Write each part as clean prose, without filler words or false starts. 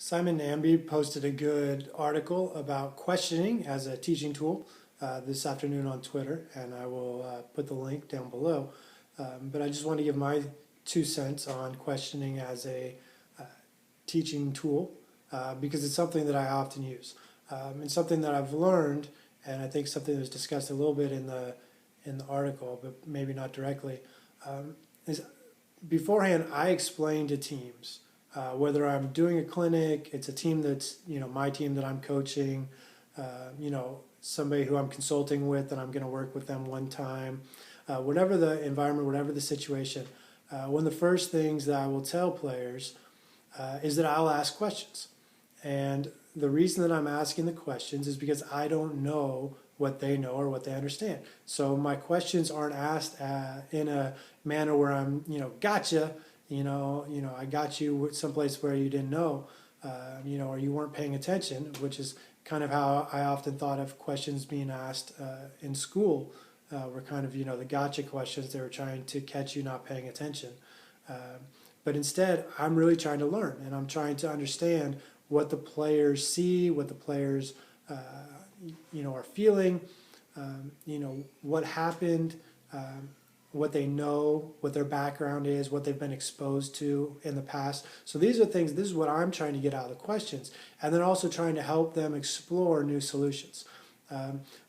Simon Namby posted a good article about questioning as a teaching tool this afternoon on Twitter, and I will put the link down below. But I just want to give my 2 cents on questioning as a teaching tool because it's something that I often use. And something that I've learned, and I think something that was discussed a little bit in the article, but maybe not directly, is beforehand I explain to teams. Whether I'm doing a clinic, it's a team that's, my team that I'm coaching, somebody who I'm consulting with and I'm going to work with them one time, whatever the environment, whatever the situation, one of the first things that I will tell players is that I'll ask questions. And the reason that I'm asking the questions is because I don't know what they know or what they understand. So my questions aren't asked in a manner where I'm, gotcha. I got you someplace where you didn't know, or you weren't paying attention, which is kind of how I often thought of questions being asked in school. Were kind of, the gotcha questions. They were trying to catch you not paying attention. But instead, I'm really trying to learn, and I'm trying to understand what the players see, what the players, are feeling, what happened, what they know, what their background is, what they've been exposed to in the past. So these are things, this is what I'm trying to get out of the questions, and then also trying to help them explore new solutions.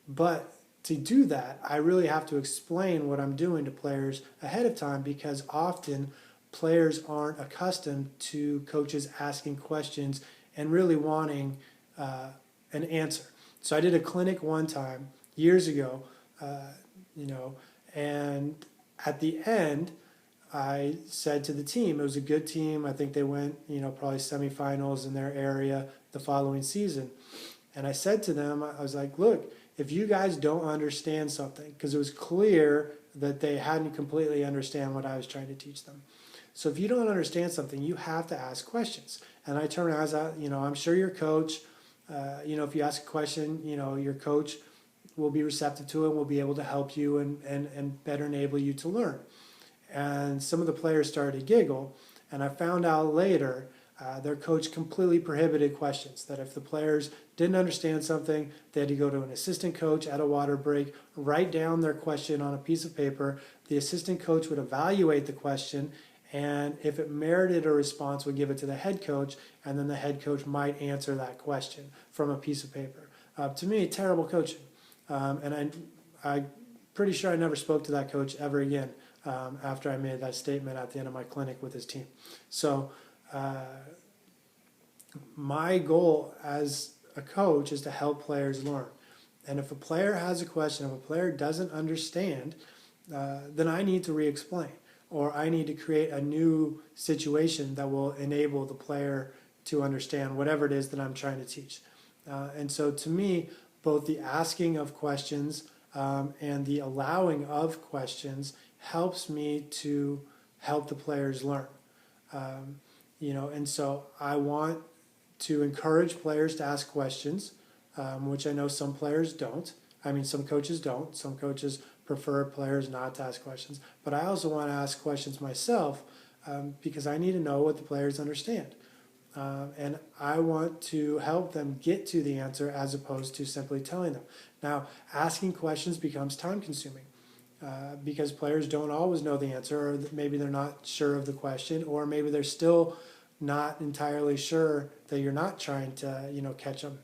But to do that, I really have to explain what I'm doing to players ahead of time, because often players aren't accustomed to coaches asking questions and really wanting an answer. So I did a clinic one time years ago, and at the end, I said to the team, it was a good team. I think they went, probably semifinals in their area the following season. And I said to them, I was like, look, if you guys don't understand something, because it was clear that they hadn't completely understand what I was trying to teach them. So if you don't understand something, you have to ask questions. And I turned around, I'm sure your coach, if you ask a question, your coach will be receptive to it, will be able to help you and better enable you to learn. And some of the players started to giggle, and I found out later their coach completely prohibited questions, that if the players didn't understand something, they had to go to an assistant coach at a water break, write down their question on a piece of paper. The assistant coach would evaluate the question, and if it merited a response, would give it to the head coach, and then the head coach might answer that question from a piece of paper. To me, terrible coaching. And I'm pretty sure I never spoke to that coach ever again after I made that statement at the end of my clinic with his team. So my goal as a coach is to help players learn. And if a player has a question, if a player doesn't understand, then I need to re-explain, or I need to create a new situation that will enable the player to understand whatever it is that I'm trying to teach. And so to me, both the asking of questions and the allowing of questions helps me to help the players learn. And so I want to encourage players to ask questions, which I know some players don't. Some coaches don't. Some coaches prefer players not to ask questions. But I also want to ask questions myself because I need to know what the players understand. And I want to help them get to the answer as opposed to simply telling them. Now, asking questions becomes time consuming because players don't always know the answer, or maybe they're not sure of the question, or maybe they're still not entirely sure that you're not trying to, catch them.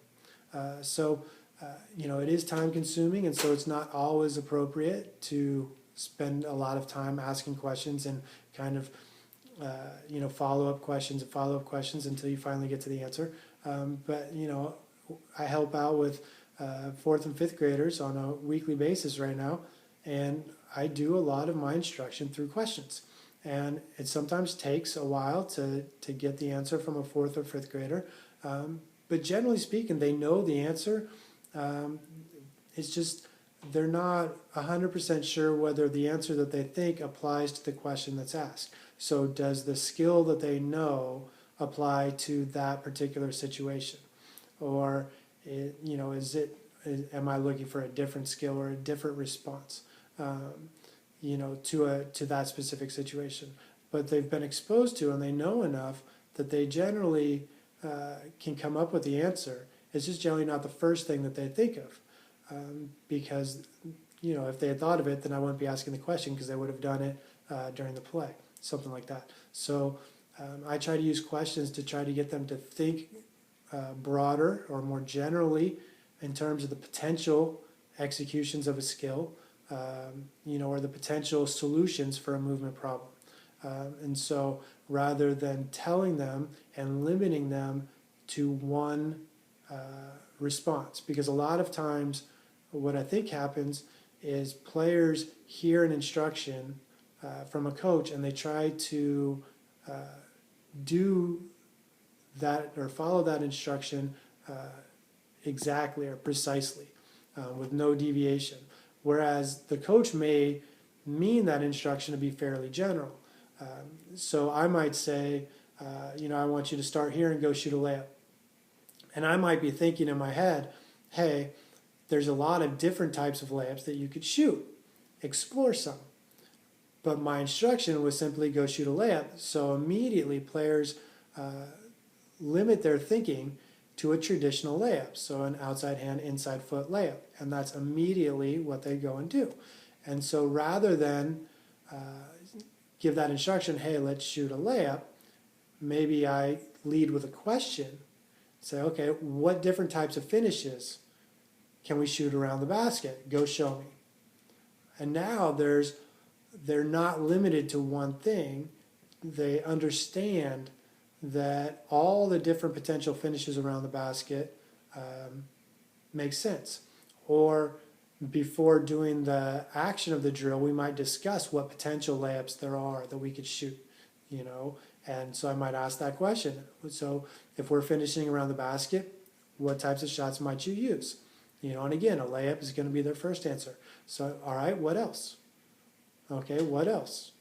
It is time consuming, and so it's not always appropriate to spend a lot of time asking questions and kind of follow-up questions until you finally get to the answer. But I help out with 4th and 5th graders on a weekly basis right now, and I do a lot of my instruction through questions. And it sometimes takes a while to get the answer from a 4th or 5th grader. But generally speaking, they know the answer. It's just they're not 100% sure whether the answer that they think applies to the question that's asked. So does the skill that they know apply to that particular situation? Or, am I looking for a different skill or a different response, to that specific situation? But they've been exposed to, and they know enough that they generally can come up with the answer, it's just generally not the first thing that they think of. Because, if they had thought of it, then I wouldn't be asking the question because they would have done it during the play, something like that. So I try to use questions to try to get them to think broader or more generally in terms of the potential executions of a skill, or the potential solutions for a movement problem. And so rather than telling them and limiting them to one response, because a lot of times what I think happens is players hear an instruction from a coach and they try to do that or follow that instruction exactly or precisely with no deviation. Whereas the coach may mean that instruction to be fairly general. So I might say, I want you to start here and go shoot a layup. And I might be thinking in my head, hey, there's a lot of different types of layups that you could shoot. Explore some. But my instruction was simply go shoot a layup. So immediately players limit their thinking to a traditional layup. So an outside hand, inside foot layup. And that's immediately what they go and do. And so rather than give that instruction, hey, let's shoot a layup, maybe I lead with a question. Say, okay, what different types of finishes can we shoot around the basket? Go show me. And now they're not limited to one thing. They understand that all the different potential finishes around the basket make sense. Or before doing the action of the drill, we might discuss what potential layups there are that we could shoot, And so I might ask that question. So if we're finishing around the basket, what types of shots might you use? And again, a layup is going to be their first answer. So, all right, what else? Okay, what else?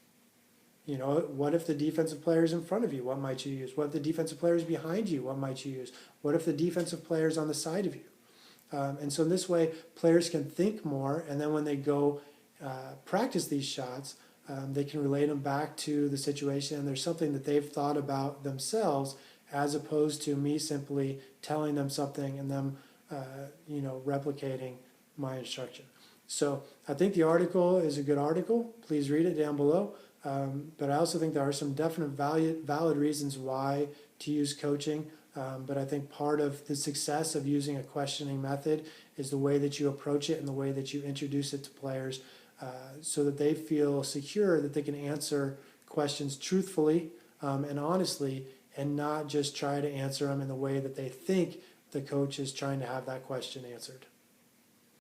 What if the defensive player is in front of you? What might you use? What if the defensive player is behind you? What might you use? What if the defensive player is on the side of you? And so in this way, players can think more, and then when they go practice these shots, they can relate them back to the situation, and there's something that they've thought about themselves as opposed to me simply telling them something and them replicating my instruction. So I think the article is a good article. Please read it down below. But I also think there are some definite valid reasons why to use coaching. But I think part of the success of using a questioning method is the way that you approach it and the way that you introduce it to players so that they feel secure that they can answer questions truthfully and honestly and not just try to answer them in the way that they think the coach is trying to have that question answered.